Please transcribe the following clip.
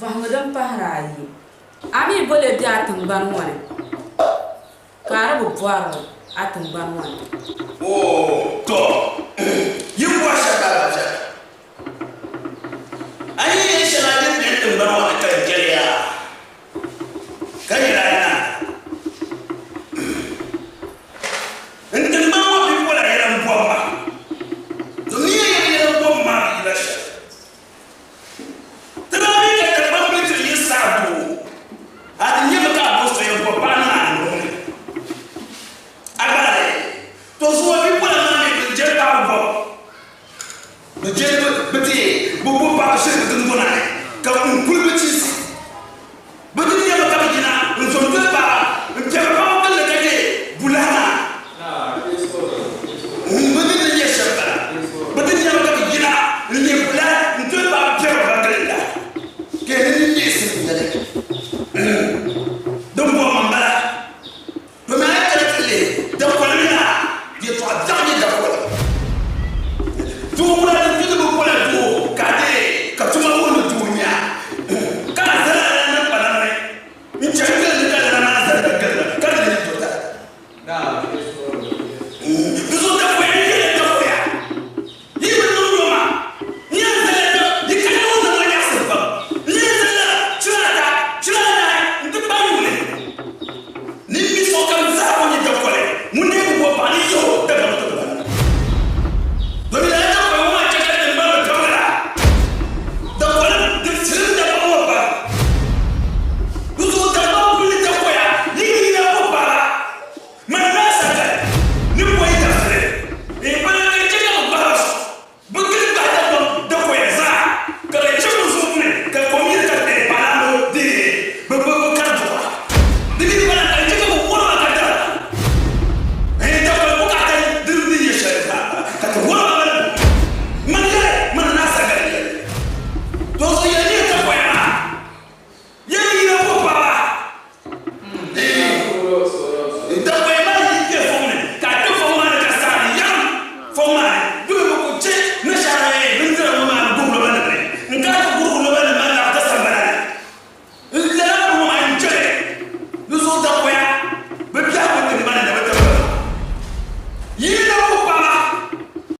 fahimmi din pahari ayi a mi bole di a tingbani ŋɔ ni ka di bi bɔrili a tingbani ŋɔ ni to yi bɔri shɛli bala shɛli a yi yɛn shɛli a din bɛ tingbani ŋɔ ni ka di jɛliya ka yɛli a na n tingbani ŋɔ bi bɔla yɛli n bɔri ma to ni yɛ yɛli n bɔri ma yi la shɛli Don't